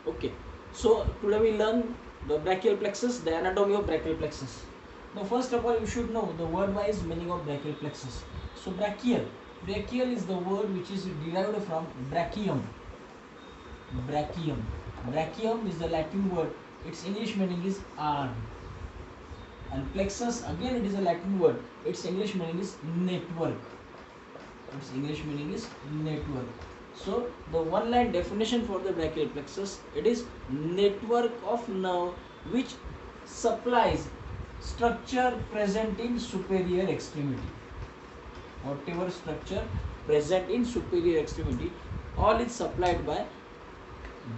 Okay, so today we learn the brachial plexus, the anatomy of brachial plexus. Now first of all you should know the word-wise meaning of brachial plexus. So brachial is the word which is derived from brachium. Brachium is the Latin word. Its English meaning is arm. And plexus again it is a Latin word. Its English meaning is network. Its English meaning is network. So the one line definition for the brachial plexus, it is network of nerve which supplies structure present in superior extremity. Whatever structure present in superior extremity, all is supplied by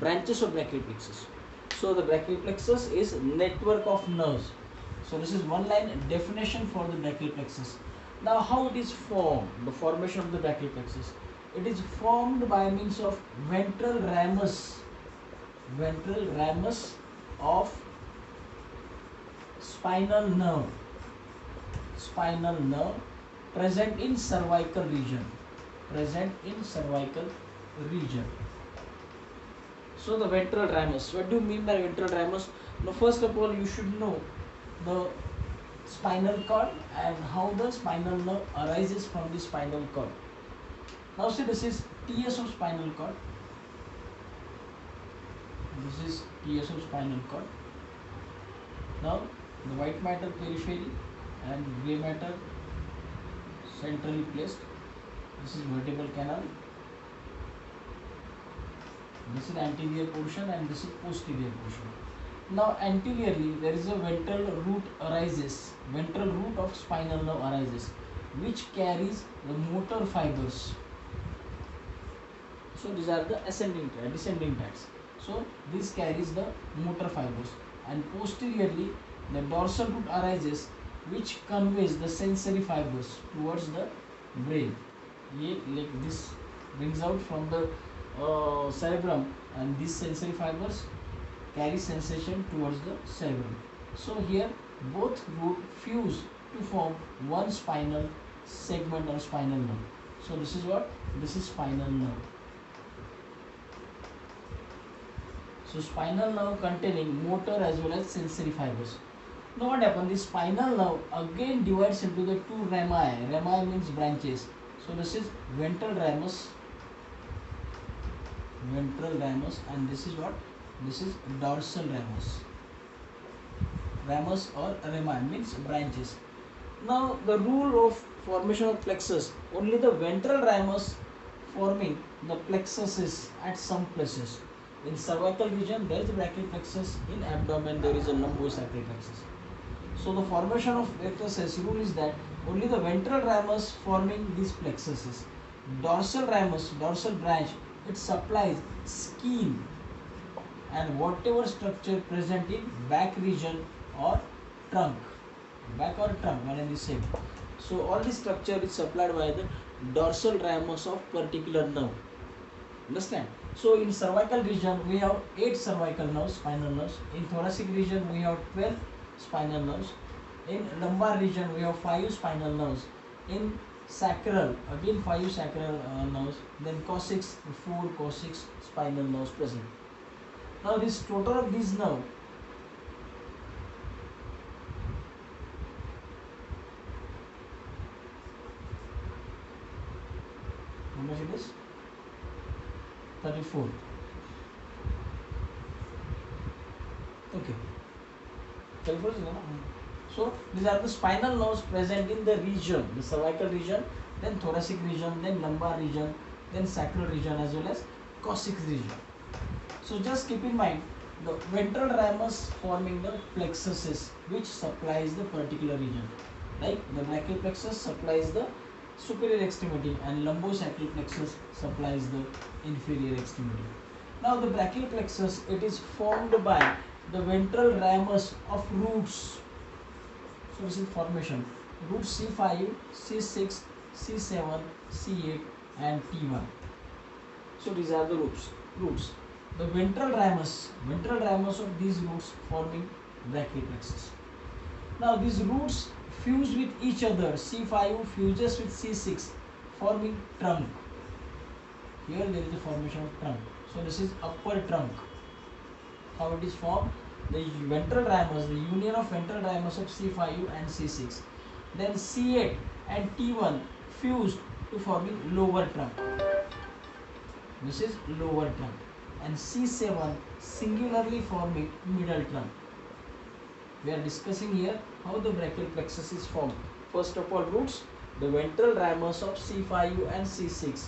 branches of brachial plexus. So the brachial plexus is network of nerves. So this is one line definition for the brachial plexus. Now how it is formed, the formation of the brachial plexus. It is formed by means of ventral ramus of spinal nerve present in cervical region. So the ventral ramus. What do you mean by ventral ramus? Now first of all you should know the spinal cord and how the spinal nerve arises from the spinal cord. Now see, this is TS of spinal cord. This is TS of spinal cord. Now the white matter periphery and grey matter centrally placed. This is vertebral canal. This is anterior portion and this is posterior portion. Now anteriorly there is a ventral root of spinal nerve arises, which carries the motor fibers. So these are the descending tracts. So this carries the motor fibers, and posteriorly the dorsal root arises, which conveys the sensory fibers towards the brain. Like this brings out from the cerebrum, and these sensory fibers carry sensation towards the cerebrum. So here both root fuse to form one spinal segment or spinal nerve. So this is what? This is spinal nerve. So spinal nerve containing motor as well as sensory fibers. Now what happens? The spinal nerve again divides into the two rami. Rami means branches. So this is ventral ramus, and this is what? This is dorsal ramus. Ramus or rami means branches. Now the rule of formation of plexus, only the ventral ramus forming the plexuses at some places. In cervical region there is a brachial plexus, in abdomen there is a lumbosacral plexus. So the formation of plexuses rule is that only the ventral ramus forming these plexuses. Dorsal ramus, dorsal branch, it supplies skin and whatever structure present in back region or trunk. Back or trunk, one and the same. So all this structure is supplied by the dorsal ramus of particular nerve. Understand? So in cervical region we have 8 cervical nerves, spinal nerves. In thoracic region we have 12 spinal nerves. In lumbar region we have 5 spinal nerves. In sacral again 5 sacral nerves. Then coccyx, 4 coccyx spinal nerves present. Now this total of these nerves, how much it is? 34. Okay. 34 is enough. So these are the spinal nerves present in the region, the cervical region, then thoracic region, then lumbar region, then sacral region as well as coccyx region. So just keep in mind the ventral ramus forming the plexuses which supplies the particular region. Like the brachial plexus supplies the superior extremity and lumbosacral plexus supplies the inferior extremity. Now the brachial plexus, it is formed by the ventral ramus of roots. So this is formation. Root C5, C6, C7, C8 and T1. So these are the roots. The ventral ramus of these roots forming brachial plexus. Now these roots fuse with each other. C5 fuses with C6 forming trunk. Here there is a formation of trunk. So this is upper trunk. how it is formed. The ventral ramus, the union of ventral ramus of C5 and C6. Then C8 and T1 fused to forming lower trunk. This is lower trunk. And C7 singularly forming middle trunk. We are discussing here how the brachial plexus is formed. First of all, roots, the ventral ramus of C5 and C6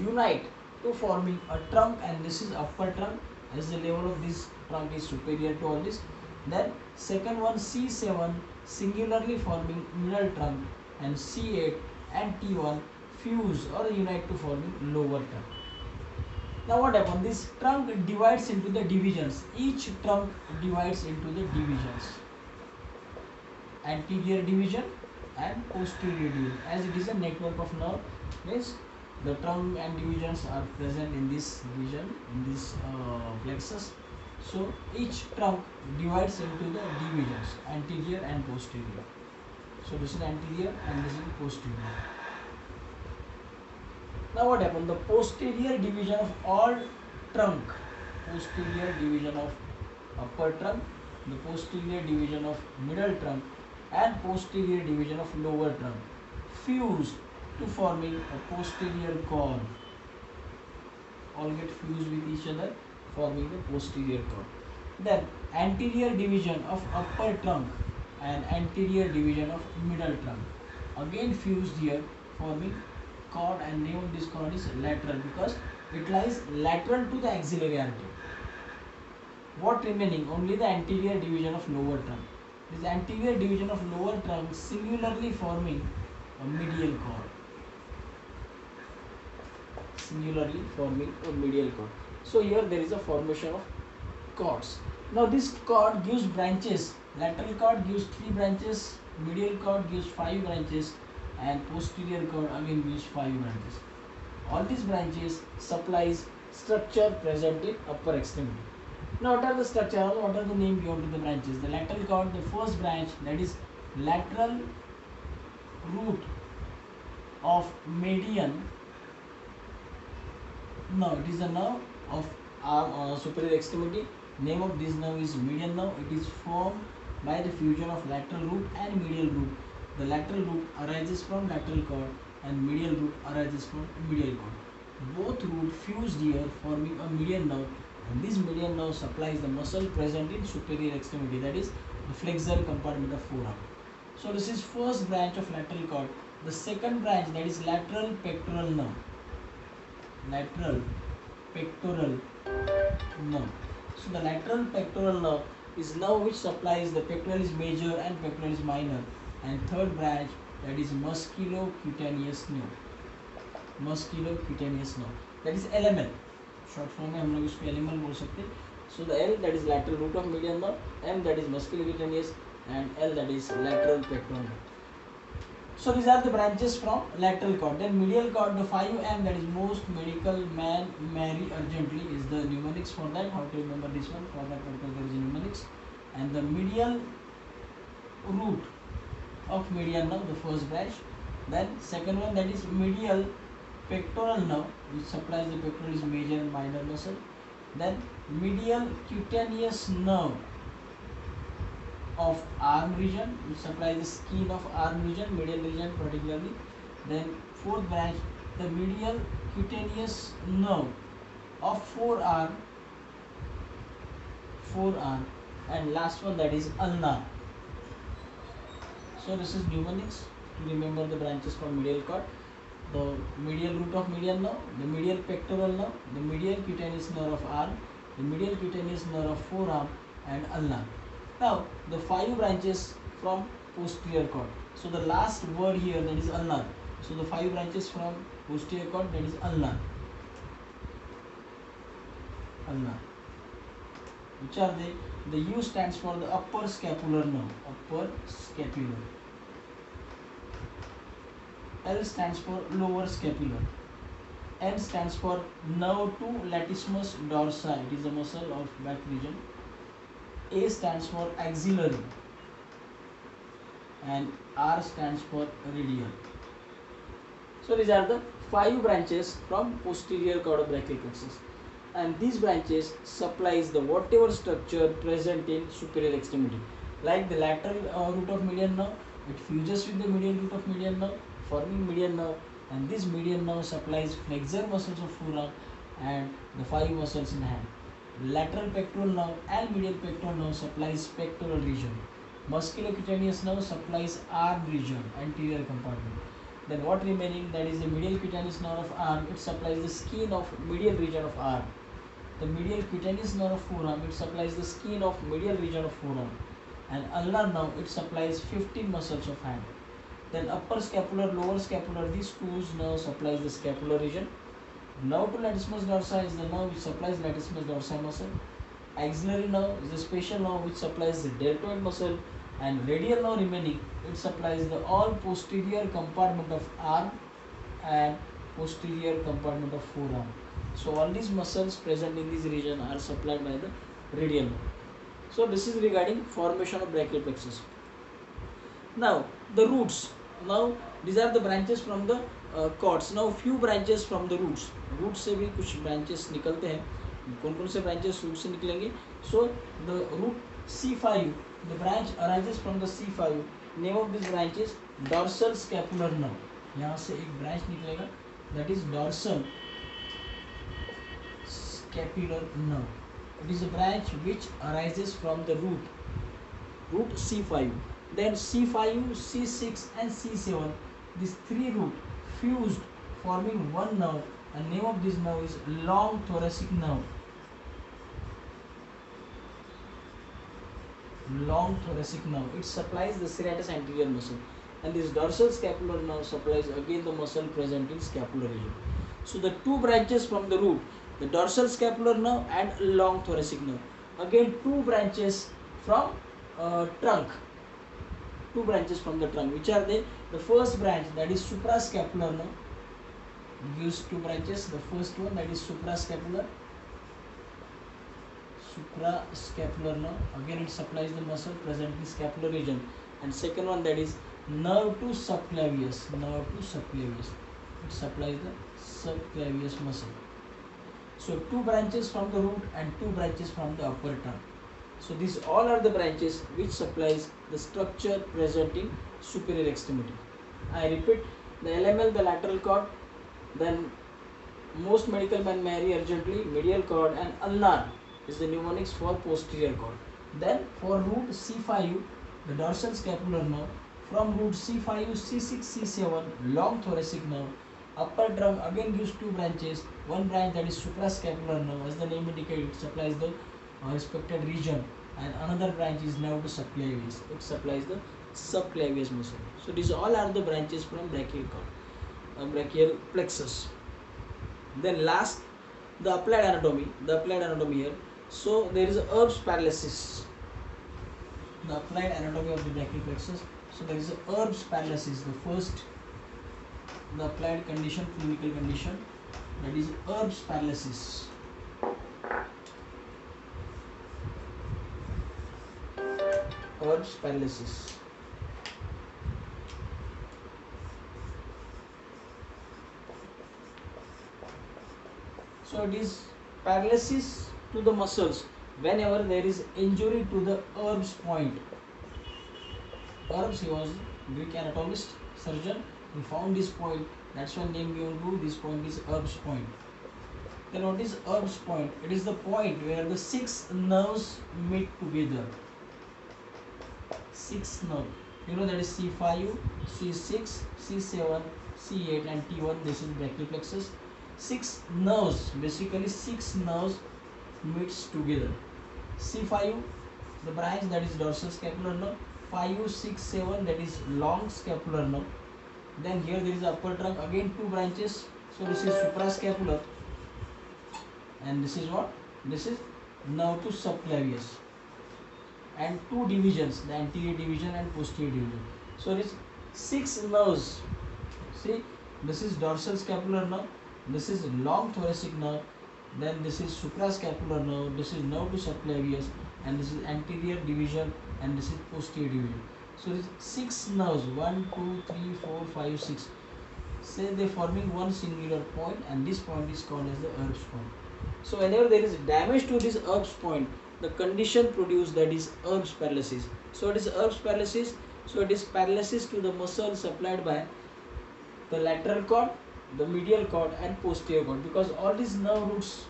unite to forming a trunk, and this is upper trunk, as the level of this trunk is superior to all this. Then second one, C7 singularly forming middle trunk, and C8 and T1 fuse or unite to forming lower trunk. Now what happens? This trunk divides into the divisions. Each trunk divides into the divisions. Anterior division and posterior division. As it is a network of nerve, means the trunk and divisions are present in this division, in this plexus. So each trunk divides into the divisions, anterior and posterior. So this is anterior and this is posterior. Now what happened? The posterior division of all trunk, posterior division of upper trunk, the posterior division of middle trunk, and posterior division of lower trunk fuse to forming a posterior cord. All get fused with each other, forming the posterior cord. Then anterior division of upper trunk and anterior division of middle trunk again fused here, forming cord, and name of this cord is lateral because it lies lateral to the axillary artery. What remaining? Only the anterior division of lower trunk. This anterior division of lower trunk singularly forming a medial cord. Singularly forming a medial cord. So here there is a formation of cords. Now this cord gives branches. Lateral cord gives 3 branches, medial cord gives 5 branches, and posterior cord again gives 5 branches. All these branches supplies structure present in upper extremity. Now what are the structure? What are the name given to the branches? The lateral cord, the first branch, that is lateral root of median. Now it is a nerve of arm superior extremity. Name of this nerve is median nerve. It is formed by the fusion of lateral root and medial root. The lateral root arises from lateral cord and medial root arises from medial cord. Both root fused here, forming a median nerve, and this median nerve supplies the muscle present in superior extremity, that is the flexor compartment of forearm. So this is first branch of lateral cord. The second branch, that is lateral pectoral nerve. Lateral pectoral nerve. So the lateral pectoral nerve is nerve which supplies the pectoralis major and pectoralis minor. And third branch, that is musculocutaneous nerve. Musculocutaneous nerve, that is LML. Short form में हम लोग इसको LML बोल सकते हैं. So the L, that is lateral root of median nerve, M, that is musculocutaneous, and L, that is lateral pectoral nerve. So these are the branches from lateral cord. Then medial cord, the 5M, that is most medical man marry urgently, is the mnemonics for that. How to remember this one? For that purpose there is a mnemonics. And the medial root of median nerve, the first branch. Then second one, that is medial pectoral nerve, which supplies the pectoralis major and minor muscle. Then medial cutaneous nerve of arm region, which supplies the skin of arm region, medial region particularly. Then fourth branch, the medial cutaneous nerve of forearm, and last one, that is ulnar. So this is mnemonics to remember the branches from medial cord. The medial root of median nerve, the medial pectoral nerve, the medial cutaneous nerve of arm, the medial cutaneous nerve of forearm, and ulnar. Now the 5 branches from posterior cord. So the last word here, that is ulnar. So the 5 branches from posterior cord, that is ulnar. Ulnar. Which are they? The U stands for the upper scapular nerve. Upper scapular. L stands for lower scapular. N stands for nerve to latissimus dorsi. It is a muscle of back region. A stands for axillary. And R stands for radial. So these are the 5 branches from posterior cord of brachial plexus. and these branches supplies the whatever structure present in superior extremity. Like the lateral root of median nerve, it fuses with the medial root of median nerve, forming median nerve, and this median nerve supplies flexor muscles of forearm and the five muscles in hand. Lateral pectoral nerve and medial pectoral nerve supplies pectoral region. Musculocutaneous nerve supplies arm region, anterior compartment. Then what remaining, that is the medial cutaneous nerve of arm, it supplies the skin of medial region of arm. The medial cutaneous nerve of forearm, it supplies the skin of medial region of forearm. And ulnar nerve, it supplies 15 muscles of hand. Then upper scapular, lower scapular, these two nerves supplies the scapular region. Nerve to latissimus dorsi is the nerve which supplies latissimus dorsi muscle. Axillary nerve is the special nerve which supplies the deltoid muscle, and radial nerve remaining, it supplies the all posterior compartment of arm and posterior compartment of forearm. So all these muscles present in this region are supplied by the radial nerve. So this is regarding formation of brachial plexus. Now the roots. Now these are the branches from the cords. Now few branches from the roots. Roots से भी कुछ branches निकलते हैं. कौन कौन से branches root से निकलेंगे? So the root C5, the branch arises from the C5. Name of this branch is dorsal scapular nerve. यहाँ से एक branch निकलेगा, that is dorsal scapular nerve. It is a branch which arises from the root C5. Then C5, C6 and C7, these three roots fused forming one nerve, and name of this nerve is long thoracic nerve. Long thoracic nerve. It supplies the serratus anterior muscle, and this dorsal scapular nerve supplies again the muscle present in scapular region. So the two branches from the root, the dorsal scapular nerve and long thoracic nerve. Again two branches from trunk. Two branches from the trunk. Which are they? The first branch, that is suprascapular nerve, gives two branches. The first one, that is suprascapular nerve. Again it supplies the muscle present in scapular region. And second one, that is nerve to subclavius. It supplies the subclavius muscle. So two branches from the root and two branches from the upper trunk. So these all are the branches which supplies the structure present in superior extremity. I repeat, the LML, the lateral cord, then most medical men marry urgently, medial cord, and ulnar is the mnemonics for posterior cord. Then for root C5, the dorsal scapular nerve. From root C5, C6, C7, long thoracic nerve. Upper trunk again gives two branches. One branch, that is suprascapular nerve, as the name indicates, it supplies the respected region, and another branch is nerve to subclavius. It supplies the subclavius muscle. So these all are the branches from brachial cord, brachial plexus. Then last, the applied anatomy. Here. So there is a Erb's paralysis. The applied anatomy of the brachial plexus. So there is a Erb's paralysis. The first, the applied condition, clinical condition, that is Erb's paralysis. Erb's paralysis. So it is paralysis to the muscles whenever there is injury to the Erb's point. Erb's, he was Greek anatomist, surgeon. He found this point. That's why name given to this point is Erb's point. Then what is Erb's point? It is the point where the six nerves meet together. Six nerves. You know that is C5, C6, C7, C8 and T1. This is brachial plexus. Six nerves, basically six nerves meets together. C5, the branch, that is dorsal scapular nerve. 5, 6, 7, that is long scapular nerve. Then here there is upper trunk, again two branches. So this is suprascapular, and this is what? This is nerve to subclavius. And two divisions, the anterior division and posterior division. So it is six nerves. See, this is dorsal scapular nerve, this is long thoracic nerve, then this is suprascapular nerve, this is nerve to subclavius, and this is anterior division, and this is posterior division. So it is six nerves, 1, 2, 3, 4, 5, 6. Say they forming one singular point, and this point is called as the Erb's point. So whenever there is damage to this Erb's point, the condition produced, that is Erb's paralysis. So it is Erb's paralysis. So it is paralysis to the muscle supplied by the lateral cord, the medial cord, and posterior cord, because all these nerve roots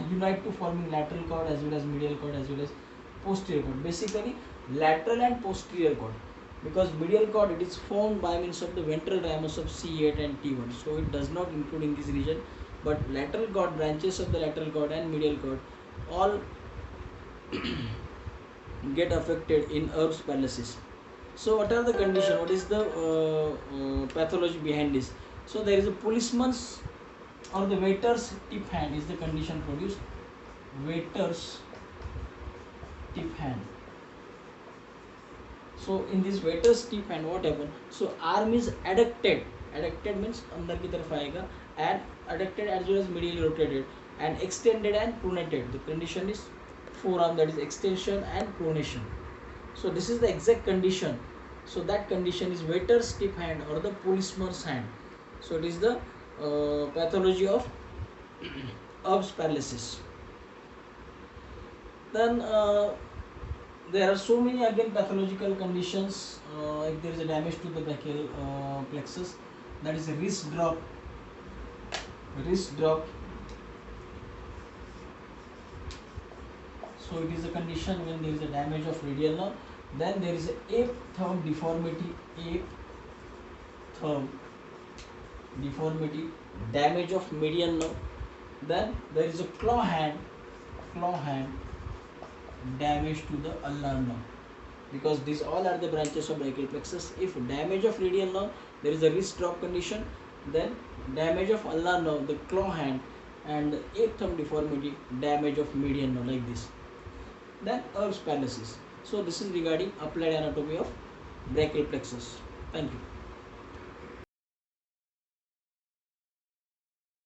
unite to forming lateral cord as well as medial cord as well as posterior cord. Basically lateral and posterior cord, because medial cord, it is formed by means of the ventral ramus of C8 and T1, so it does not include in this region. But lateral cord, branches of the lateral cord and medial cord, all get affected in Erb's paralysis. So what are the condition? What is the pathology behind this? So there is a policeman's or the waiter's tip hand is the condition produced. Waiter's tip hand. So in this waiter's tip hand, what happen? So arm is adducted. Adducted means अंदर की तरफ आएगा, and adducted as well as medially rotated, and extended and pronated. The condition is forearm, that is extension and pronation. So this is the exact condition. So that condition is waiter's tip hand or the policeman's hand. So it is the pathology of Erb's paralysis. Then there are so many again pathological conditions. If there is a damage to the brachial plexus, that is a wrist drop. Wrist drop. So it is a condition when there is a damage of radial nerve. Then there is a ape thumb deformity. Ape thumb deformity, damage of medial nerve. Then there is a claw hand damage to the ulnar nerve, because these all are the branches of brachial plexus. If damage of radial nerve, there is a wrist drop condition. Then damage of ulnar nerve, the claw hand, and the ape thumb deformity, damage of medial nerve, like this. Then Erb's paralysis. So this is regarding applied anatomy of brachial plexus. Thank you.